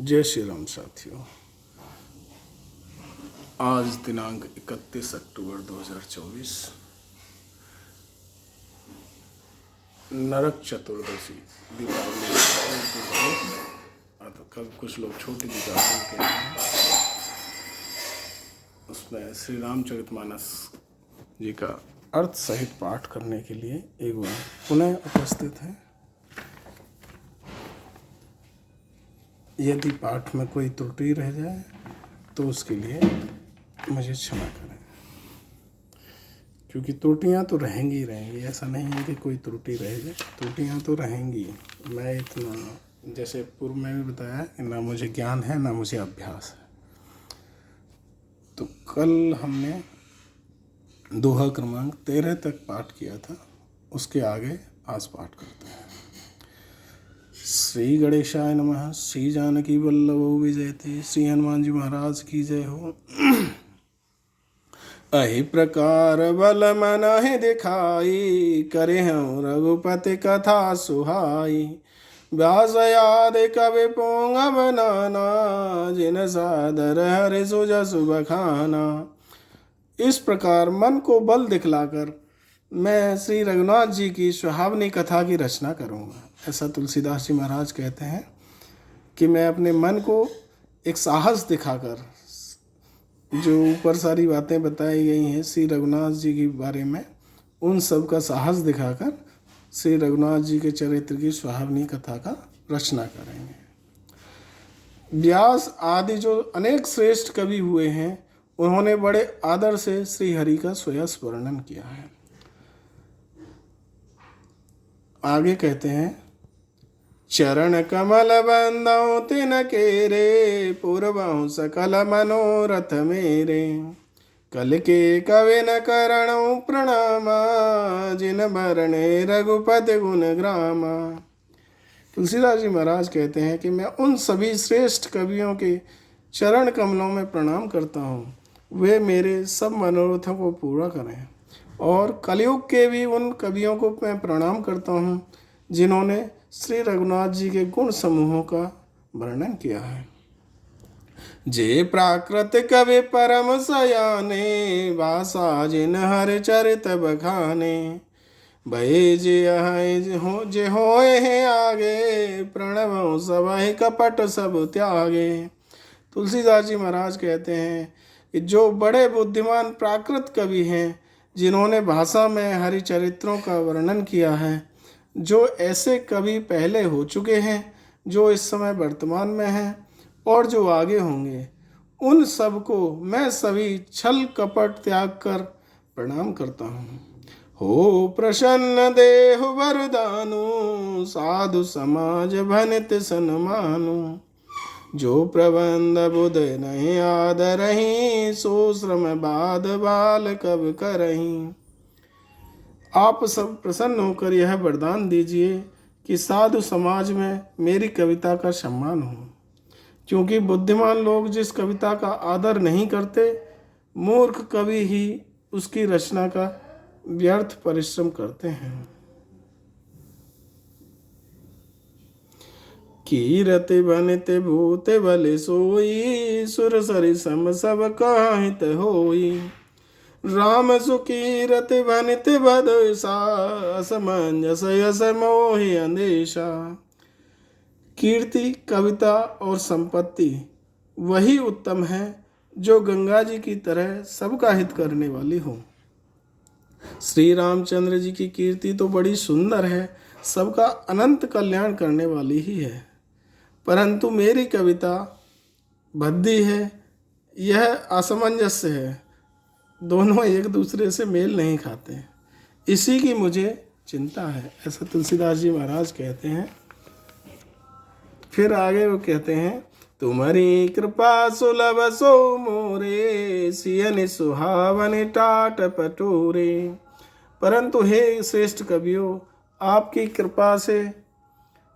जय श्री राम साथियों। आज दिनांक 31 अक्टूबर 2024, नरक चतुर्दशी, दीपावली। कल कुछ लोग छोटी दीपावली कहते हैं। उसमें श्री रामचरितमानस जी का अर्थ सहित पाठ करने के लिए एक बार पुनः उपस्थित है। यदि पाठ में कोई त्रुटि रह जाए तो उसके लिए मुझे क्षमा करें, क्योंकि त्रुटियां तो रहेंगी ही रहेंगी। ऐसा नहीं है कि कोई त्रुटि रह जाए, त्रुटियां तो रहेंगी। मैं इतना, जैसे पूर्व में भी बताया, ना मुझे ज्ञान है ना मुझे अभ्यास है। तो कल हमने दोहा क्रमांक 13 तक पाठ किया था, उसके आगे आज पाठ करते हैं। श्री गणेशाय नमः। श्री जानकी वल्लभो विजयते। श्री हनुमान जी महाराज की जय हो। अहि प्रकार बल मन ही दिखाई, करे हूँ रघुपति कथा सुहाई। व्यास आदि कवि पोंग बनाना, जिन सादर हरि सुजसु बखाना। इस प्रकार मन को बल दिखलाकर मैं श्री रघुनाथ जी की सुहावनी कथा की रचना करूँगा। ऐसा तुलसीदास जी महाराज कहते हैं कि मैं अपने मन को एक साहस दिखाकर, जो ऊपर सारी बातें बताई गई हैं श्री रघुनाथ जी के बारे में, उन सब का साहस दिखाकर श्री रघुनाथ जी के चरित्र की सुहावनी कथा का रचना करेंगे। व्यास आदि जो अनेक श्रेष्ठ कवि हुए हैं, उन्होंने बड़े आदर से श्री हरि का सुयस वर्णन किया है। आगे कहते हैं, चरण कमल बंदौ तिन केरे, पूर्वहु सकल मनोरथ मेरे। कल के कवि न करणौ प्रणामा, जिन बरणे रघुपति गुण ग्रामा। तुलसीदास जी महाराज कहते हैं कि मैं उन सभी श्रेष्ठ कवियों के चरण कमलों में प्रणाम करता हूँ, वे मेरे सब मनोरथों को पूरा करें। और कलयुग के भी उन कवियों को मैं प्रणाम करता हूँ जिन्होंने श्री रघुनाथ जी के गुण समूहों का वर्णन किया है। जे प्राकृत कवि परम सयाने, भाषा जिन हर चरित बखाने। भय जे होए हैं आगे, प्रणव सबहि कपट सब त्यागे। तुलसीदास जी महाराज कहते हैं कि जो बड़े बुद्धिमान प्राकृत कवि हैं, जिन्होंने भाषा में हरि चरित्रों का वर्णन किया है, जो ऐसे कवि पहले हो चुके हैं, जो इस समय वर्तमान में हैं और जो आगे होंगे, उन सब को मैं सभी छल कपट त्याग कर प्रणाम करता हूँ। हो प्रसन्न देहु वरदानु, साधु समाज भनित सन्मानु। जो प्रबंध बुध नहीं आदरही, सो श्रम बाद बाल कब करही। आप सब प्रसन्न होकर यह वरदान दीजिए कि साधु समाज में मेरी कविता का सम्मान हो, क्योंकि बुद्धिमान लोग जिस कविता का आदर नहीं करते, मूर्ख कवि ही उसकी रचना का व्यर्थ परिश्रम करते हैं। कीरति बनित भूत बल सोई, सुर सरि सम सब काहित होई। राम सुकीरत भनित बदसा, असमंजस यस मोहि अंदेशा। कीर्ति, कविता और संपत्ति वही उत्तम है जो गंगा जी की तरह सबका हित करने वाली हो। श्री रामचंद्र जी की कीर्ति तो बड़ी सुंदर है, सबका अनंत कल्याण करने वाली ही है, परंतु मेरी कविता भद्दी है, यह असमंजस्य है, दोनों एक दूसरे से मेल नहीं खाते, इसी की मुझे चिंता है। ऐसा तुलसीदास जी महाराज कहते हैं। फिर आगे वो कहते हैं, तुम्हारी कृपा सुलभ सो मोरे, सियन सुहावन टाट पटोरे। परंतु हे श्रेष्ठ कवियों, आपकी कृपा से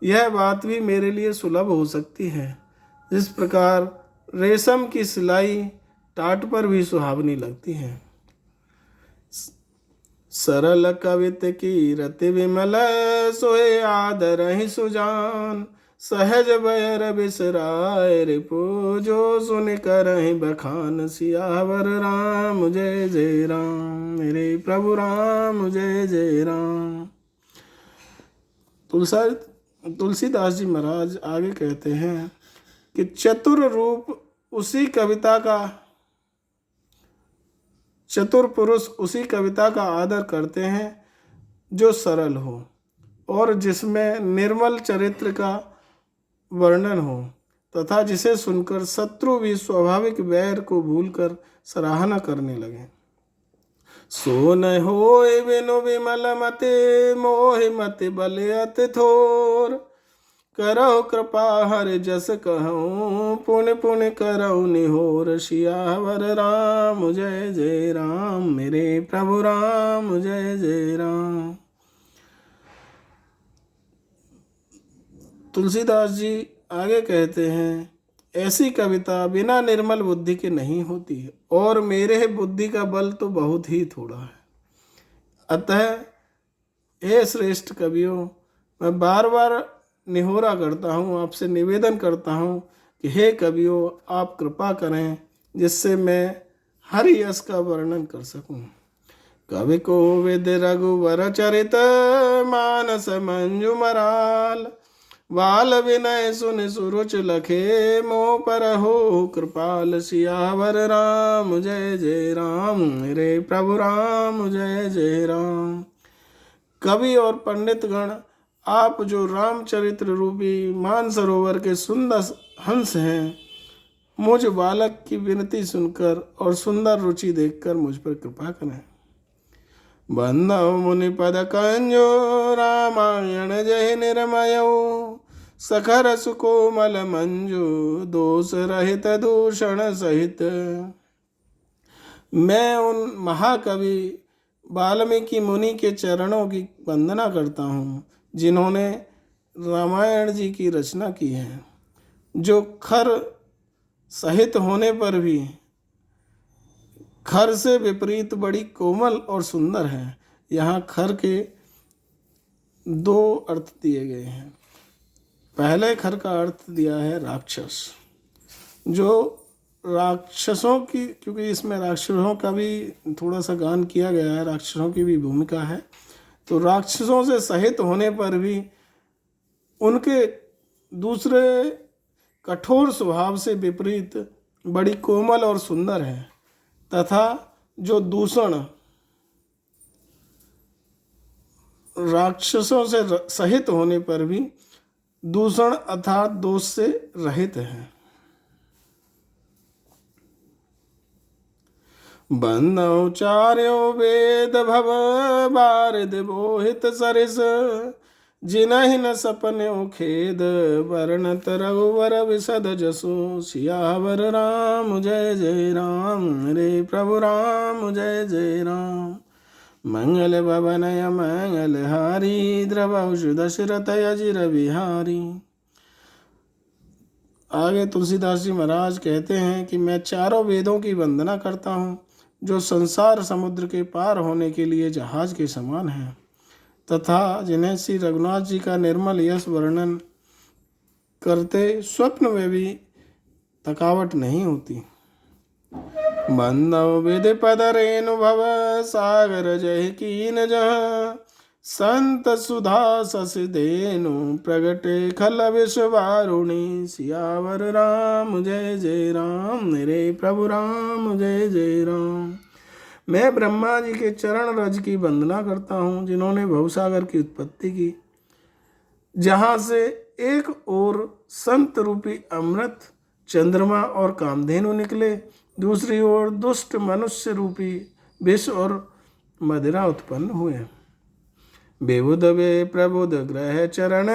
यह बात भी मेरे लिए सुलभ हो सकती है, जिस प्रकार रेशम की सिलाई टाट पर भी सुहावनी लगती है। सरल कवित की रति विमल, सोए आदर ही सुजान। सहज बैर बिसराय रिपु जो सुन करहि बखान। सियावर राम जय जय राम, मेरे प्रभु राम जय जय राम। तुलसीदास जी महाराज आगे कहते हैं कि चतुर रूप उसी कविता का, चतुर पुरुष उसी कविता का आदर करते हैं जो सरल हो और जिसमें निर्मल चरित्र का वर्णन हो, तथा जिसे सुनकर शत्रु भी स्वाभाविक वैर को भूलकर सराहना करने लगे। सो न होय बिनु विमल मति, मोहि मति बल अति थोर। करहु कृपा हरि जस कहूँ, पुण्य पुण्य करहु निहोर। सियावर राम जय जय राम, मेरे प्रभु राम जय जय राम। तुलसीदास जी आगे कहते हैं, ऐसी कविता बिना निर्मल बुद्धि के नहीं होती है, और मेरे बुद्धि का बल तो बहुत ही थोड़ा है। अतः हे श्रेष्ठ कवियों, मैं बार बार निहोरा करता हूँ, आपसे निवेदन करता हूँ कि हे कवियों, आप कृपा करें जिससे मैं हर यश का वर्णन कर सकूं। कवि कोविद रघुवर चरित, मानस मंजु मराल। बाल विनय सुन सुरुच लखे, मोह पर हो कृपाल। सियावर राम जय जय राम, मेरे प्रभु राम जय जय राम। कवि और पंडित गण, आप जो रामचरित्र रूपी मानसरोवर के सुंदर हंस हैं, मुझ बालक की विनती सुनकर और सुंदर रुचि देखकर मुझ पर कृपा करें। बंदौ मुनि पद कंजो, रामायण जय निर्मयो। सखर सुकोमल मंजू, दोष रहित दूषण सहित। मैं उन महाकवि वाल्मीकि मुनि के चरणों की वंदना करता हूँ जिन्होंने रामायण जी की रचना की है, जो खर सहित होने पर भी खर से विपरीत बड़ी कोमल और सुंदर है। यहाँ खर के दो अर्थ दिए गए हैं। पहले खर का अर्थ दिया है राक्षस, जो राक्षसों की, क्योंकि इसमें राक्षसों का भी थोड़ा सा गान किया गया है, राक्षसों की भी भूमिका है, तो राक्षसों से सहित होने पर भी उनके दूसरे कठोर स्वभाव से विपरीत बड़ी कोमल और सुंदर है, तथा जो दूषण राक्षसों से सहित होने पर भी दूषण अर्थात दोष से रहित है। बंदौ चार्यो वेद भव बारिद बोहित सरिस। जिनहि न सपन्यो खेद, वर्णत रघुवर विशद जसो। सियावर राम जय जय राम, मेरे प्रभु राम जय जय राम। मंगल भवनय मंगल हारी, द्रवहुषु दशरथ अजिर बिहारी। आगे तुलसीदास जी महाराज कहते हैं कि मैं चारों वेदों की वंदना करता हूँ, जो संसार समुद्र के पार होने के लिए जहाज के समान है, तथा जिन्हें श्री रघुनाथ जी का निर्मल यश वर्णन करते स्वप्न में भी थकावट नहीं होती। बंदौ विधि पद रेणु भव सागर जय कीन जहाँ। संत सुधा सस देनु प्रगटे खल विश्वारुणी। सियावर राम जय जय राम, मेरे प्रभु राम जय जय राम। मैं ब्रह्मा जी के चरण रज की वंदना करता हूँ, जिन्होंने भवसागर की उत्पत्ति की, जहाँ से एक ओर संत रूपी अमृत, चंद्रमा और कामधेनु निकले, दूसरी ओर दुष्ट मनुष्य रूपी विष और मदिरा उत्पन्न हुए। बेबुध वे प्रबुध ग्रह चरण,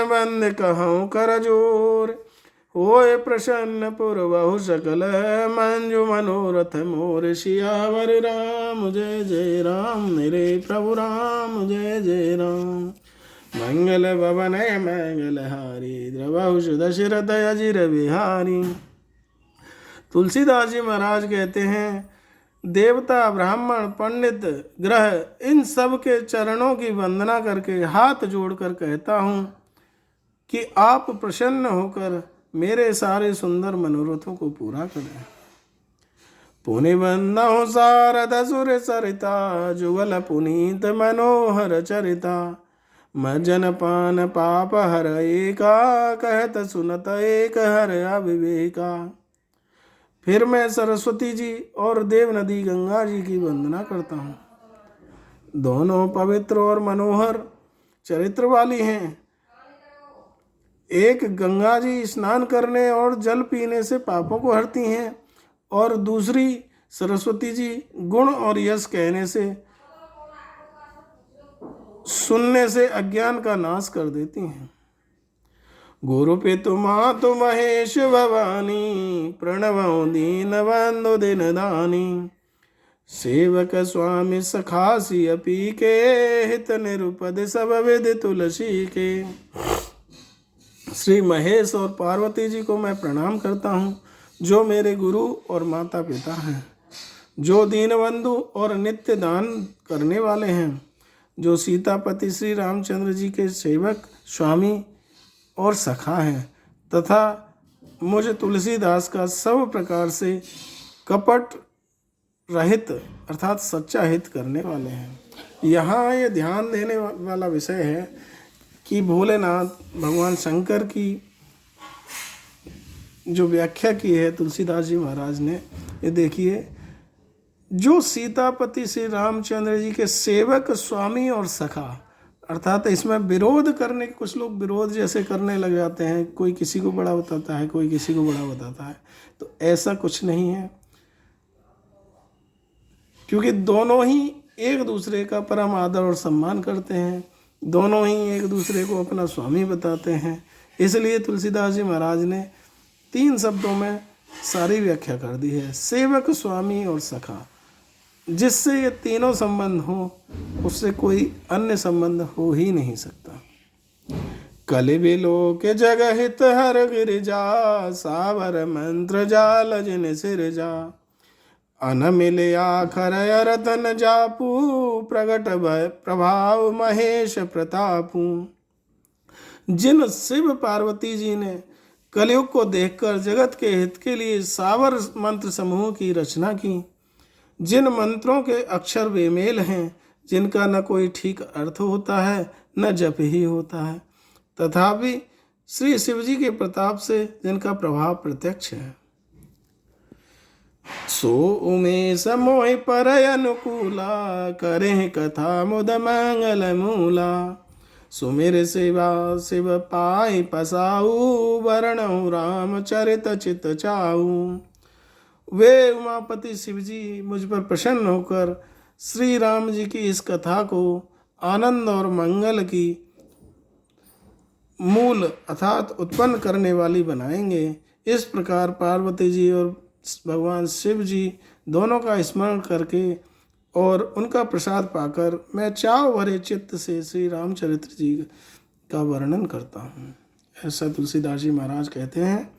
बंद कहूँ कर जोर। होय प्रसन्न पुरवहु सकल, मंजु मनोरथ मोर। सियावर राम जय जय राम, मेरे प्रभु राम जय जय राम। मंगल भवनय मंगल हारी, द्रवहुषु दशरथ अजिर बिहारी। तुलसीदास जी महाराज कहते हैं, देवता ब्राह्मण पंडित ग्रह इन सब के चरणों की वंदना करके हाथ जोड़कर कहता हूँ कि आप प्रसन्न होकर मेरे सारे सुंदर मनोरथों को पूरा करें। पुनि बंदौ सारद सुर सरिता, जुगल पुनीत मनोहर चरिता। मज्जन पान पाप हर एका, कहत सुनत एक हर अविवेका। फिर मैं सरस्वती जी और देव नदी गंगा जी की वंदना करता हूँ। दोनों पवित्र और मनोहर चरित्र वाली हैं। एक गंगा जी स्नान करने और जल पीने से पापों को हरती हैं, और दूसरी सरस्वती जी गुण और यश कहने से, सुनने से अज्ञान का नाश कर देती हैं। गुरु पितु मातु महेश भवानी, प्रणवो दीन बंधु दिन दानी। सेवक स्वामी सखासी अपी के, हित निरुपद सब विधि तुलसी के। श्री महेश और पार्वती जी को मैं प्रणाम करता हूँ, जो मेरे गुरु और माता पिता हैं, जो दीनबंधु और नित्य दान करने वाले हैं, जो सीतापति श्री रामचंद्र जी के सेवक स्वामी और सखा हैं, तथा मुझे तुलसीदास का सब प्रकार से कपट रहित अर्थात सच्चा हित करने वाले हैं। यहाँ ये ध्यान देने वाला विषय है कि भोलेनाथ भगवान शंकर की जो व्याख्या की है तुलसीदास जी महाराज ने, ये देखिए, जो सीतापति श्री रामचंद्र जी के सेवक स्वामी और सखा, अर्थात इसमें विरोध करने, कुछ लोग विरोध जैसे करने लग जाते हैं, कोई किसी को बड़ा बताता है, कोई किसी को बड़ा बताता है, तो ऐसा कुछ नहीं है, क्योंकि दोनों ही एक दूसरे का परम आदर और सम्मान करते हैं, दोनों ही एक दूसरे को अपना स्वामी बताते हैं। इसलिए तुलसीदास जी महाराज ने 3 शब्दों में सारी व्याख्या कर दी है, सेवक स्वामी और सखा। जिससे ये तीनों संबंध हो, उससे कोई अन्य संबंध हो ही नहीं सकता। कलि बिलो के जग हित हर गिरिजा, सावर मंत्र जाल जिन सिरजा। अन मिले आखर रतन जापू, प्रगट भय प्रभाव महेश प्रतापू। जिन शिव पार्वती जी ने कलयुग को देखकर जगत के हित के लिए सावर मंत्र समूह की रचना की, जिन मंत्रों के अक्षर बेमेल हैं, जिनका न कोई ठीक अर्थ होता है न जप ही होता है, तथापि श्री शिव जी के प्रताप से जिनका प्रभाव प्रत्यक्ष है। सो उमेश मोहि पर अनुकूला, करें कथा मुद मंगल मूला। सुमिर सेवा शिव पाई पसाऊ, वर्णऊ राम चरित चित चाऊ। वे उमापति शिव जी मुझ पर प्रसन्न होकर श्री राम जी की इस कथा को आनंद और मंगल की मूल अर्थात उत्पन्न करने वाली बनाएंगे। इस प्रकार पार्वती जी और भगवान शिव जी दोनों का स्मरण करके और उनका प्रसाद पाकर मैं चाव भरे चित्त से श्री रामचरित्र जी का वर्णन करता हूँ। ऐसा तुलसीदास जी महाराज कहते हैं।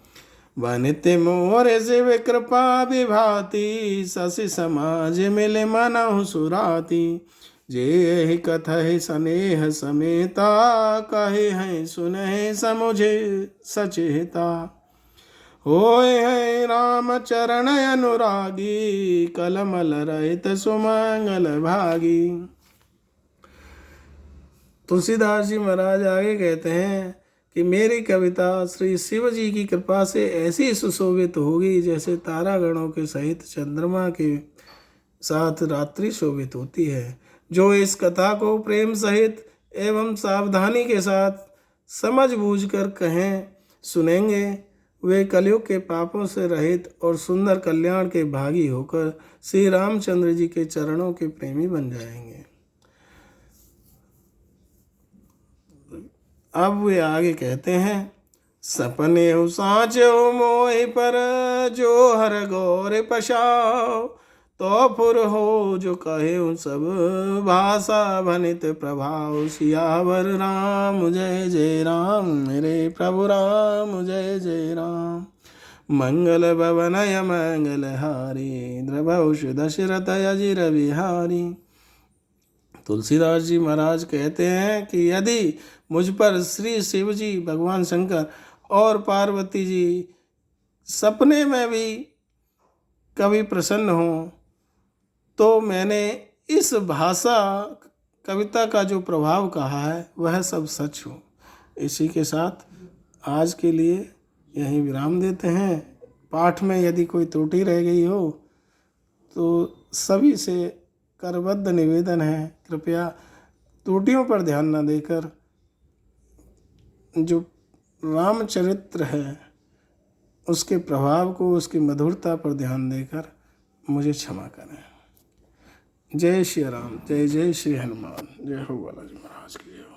वनित्य मोर शिव कृपा विभाति, शशि समाज मिले मनहु सुराती। जे कथहि स्नेह समेता, कहे हैं सुनहि समुझे सचेता। होय है राम चरण अनुरागी, कलमल रहित सुमंगल भागी। तुलसीदास जी महाराज आगे कहते हैं कि मेरी कविता श्री शिव जी की कृपा से ऐसी सुशोभित होगी जैसे तारागणों के सहित चंद्रमा के साथ रात्रि शोभित होती है। जो इस कथा को प्रेम सहित एवं सावधानी के साथ समझ बूझ कर कहें सुनेंगे, वे कलयुग के पापों से रहित और सुंदर कल्याण के भागी होकर श्री रामचंद्र जी के चरणों के प्रेमी बन जाएंगे। अब वे आगे कहते हैं। सपने हो साँच हो मोहि पर, जो हर गौर पशाओ। तो फुर हो जो कहे सब भाषा, भनित प्रभाव। सियावर राम जय जय राम, मेरे प्रभु राम जय जय राम। मंगल भवनय मंगल हारी, द्रवौष दशरथ अजिर बिहारी। तुलसीदास जी महाराज कहते हैं कि यदि मुझ पर श्री शिव जी, भगवान शंकर और पार्वती जी सपने में भी कभी प्रसन्न हों, तो मैंने इस भाषा कविता का जो प्रभाव कहा है वह सब सच हो। इसी के साथ आज के लिए यहीं विराम देते हैं। पाठ में यदि कोई त्रुटि रह गई हो तो सभी से करबद्ध निवेदन है, कृपया त्रुटियों पर ध्यान न देकर जो रामचरित्र है उसके प्रभाव को, उसकी मधुरता पर ध्यान देकर मुझे क्षमा करें। जय श्री राम, जय जय श्री हनुमान, जय हो बालाजी महाराज की।